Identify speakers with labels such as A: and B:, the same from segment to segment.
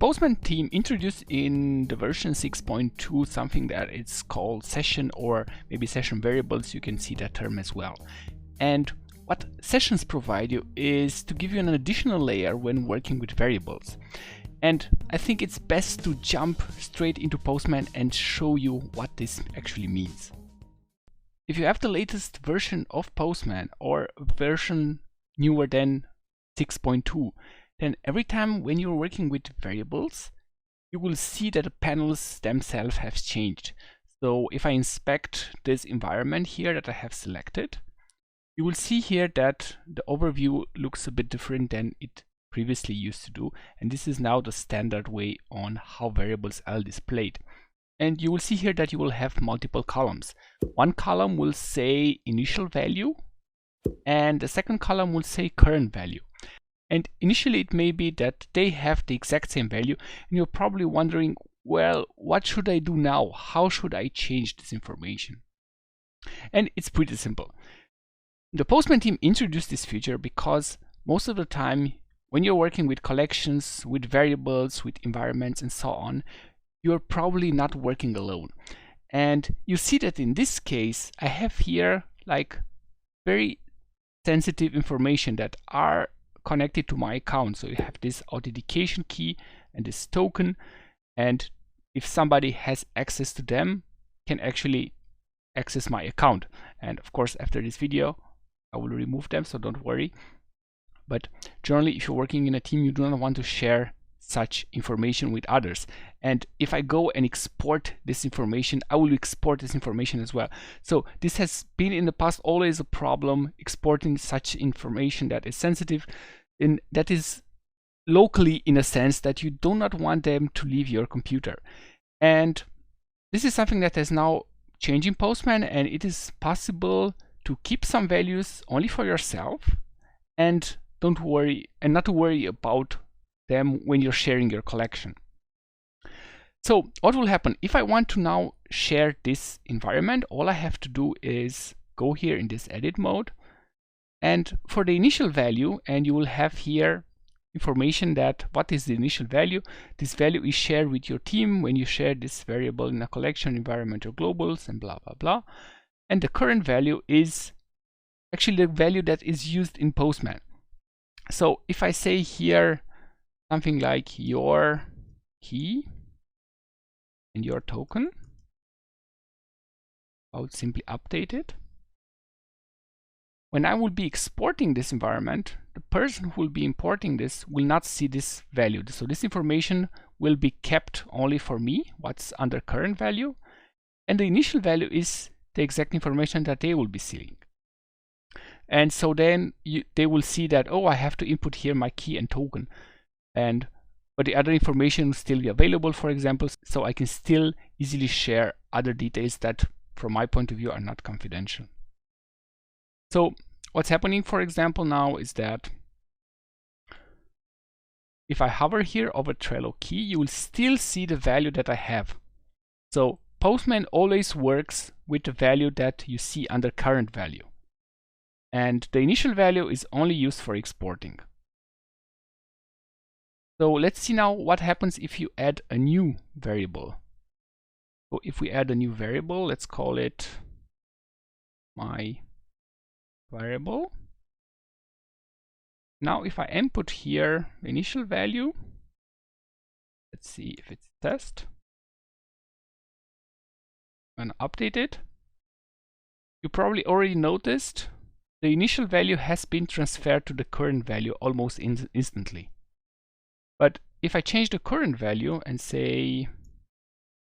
A: Postman team introduced in the version 6.2 something that it's called session, or maybe session variables. You can see that term as well. And what sessions provide you is to give you an additional layer when working with variables. And I think it's best to jump straight into Postman and show you what this actually means. If you have the latest version of Postman or version newer than 6.2, then every time when you're working with variables, you will see that the panels themselves have changed. So if I inspect this environment here that I have selected, you will see here that the overview looks a bit different than it previously used to do. And this is now the standard way on how variables are displayed. And you will see here that you will have multiple columns. One column will say initial value, and the second column will say current value. And initially it may be that they have the exact same value, and you're probably wondering, well, what should I do now? How should I change this information? And it's pretty simple. The Postman team introduced this feature because most of the time when you're working with collections, with variables, with environments and so on, you're probably not working alone. And you see that in this case, I have here like very sensitive information that are connected to my account. So you have this authentication key and this token, and if somebody has access to them, can actually access my account. And of course, after this video, I will remove them, so don't worry. But generally, if you're working in a team, you do not want to share such information with others. And if I go and export this information, I will export this information as well. So this has been in the past always a problem, exporting such information that is sensitive and that is locally, in a sense that you do not want them to leave your computer. And this is something that has now changed in Postman, and it is possible to keep some values only for yourself and not to worry about them when you're sharing your collection. So what will happen if I want to now share this environment? All I have to do is go here in this edit mode, and for the initial value, and you will have here information that what is the initial value. This value is shared with your team when you share this variable in a collection, environment, or globals, and blah blah blah. And the current value is actually the value that is used in Postman. So if I say here something like your key and your token, I would simply update it. When I will be exporting this environment, the person who will be importing this will not see this value. So this information will be kept only for me, what's under current value, and the initial value is the exact information that they will be seeing. And so then they will see that, oh, I have to input here my key and token, but the other information will still be available, for example, so I can still easily share other details that from my point of view are not confidential. So what's happening, for example, now is that if I hover here over Trello key, you will still see the value that I have. So Postman always works with the value that you see under current value. And the initial value is only used for exporting. So let's see now what happens if you add a new variable. So if we add a new variable, let's call it my variable. Now if I input here the initial value, let's see if it's test, and update it, you probably already noticed the initial value has been transferred to the current value almost instantly. But if I change the current value and say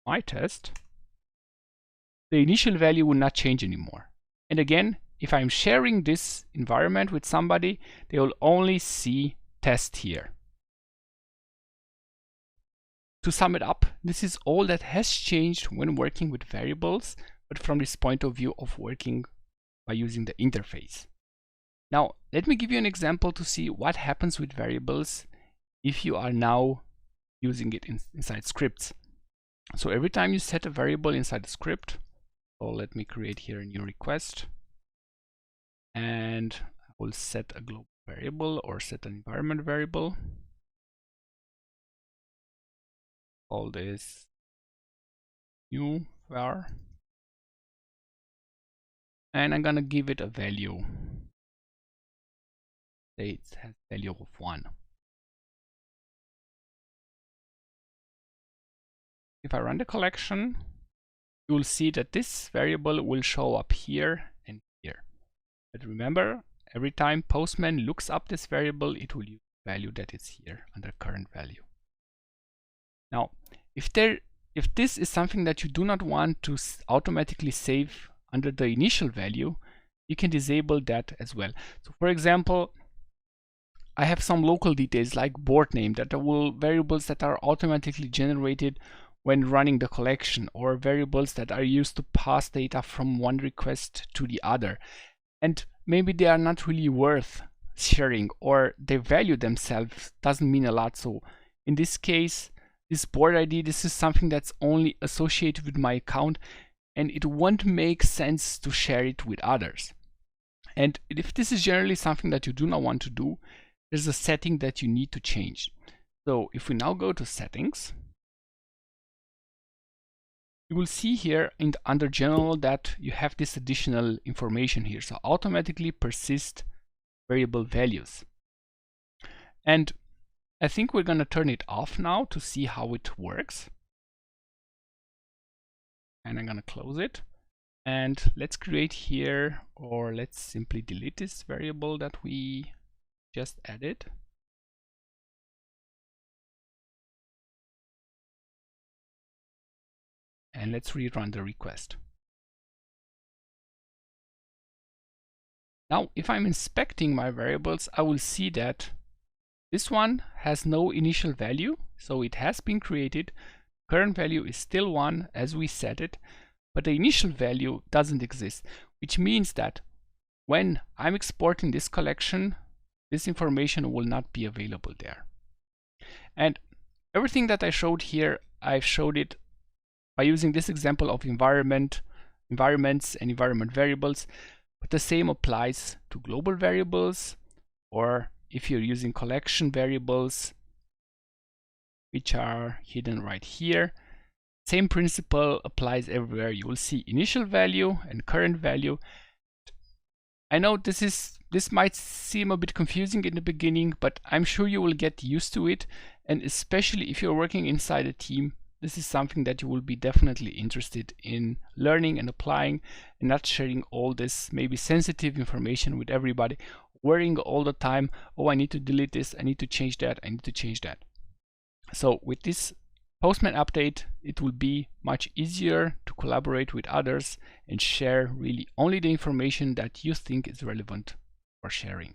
A: my test, the initial value will not change anymore. And again, if I'm sharing this environment with somebody, they will only see test here. To sum it up, this is all that has changed when working with variables, but from this point of view of working by using the interface. Now, let me give you an example to see what happens with variables if you are now using it inside scripts. So every time you set a variable inside a script, so let me create here a new request, and I will set a global variable or set an environment variable. call this new var, and I'm gonna give it a value. Say it has value of 1. If I run the collection, you will see that this variable will show up here and here. But remember, every time Postman looks up this variable, it will use the value that is here under current value. Now, if this is something that you do not want to automatically save under the initial value, you can disable that as well. So for example, I have some local details like board name that are variables that are automatically generated when running the collection, or variables that are used to pass data from one request to the other. And maybe they are not really worth sharing, or their value themselves doesn't mean a lot. So in this case, this board ID, this is something that's only associated with my account, and it won't make sense to share it with others. And if this is generally something that you do not want to do, there's a setting that you need to change. So if we now go to settings, you will see here under general that you have this additional information here. So automatically persist variable values. And I think we're going to turn it off now to see how it works. And I'm going to close it. And let's create here, or let's simply delete this variable that we just added. And let's rerun the request. Now, if I'm inspecting my variables, I will see that this one has no initial value, so it has been created. Current value is still 1 as we set it, but the initial value doesn't exist, which means that when I'm exporting this collection, this information will not be available there. And everything that I showed here, I've showed it by using this example of environments and environment variables, but the same applies to global variables, or if you're using collection variables, which are hidden right here. Same principle applies everywhere. You will see initial value and current value. I know this might seem a bit confusing in the beginning, but I'm sure you will get used to it. And especially if you're working inside a team, this is something that you will be definitely interested in learning and applying, and not sharing all this maybe sensitive information with everybody, worrying all the time, oh, I need to delete this, I need to change that, I need to change that. So with this Postman update, it will be much easier to collaborate with others and share really only the information that you think is relevant for sharing.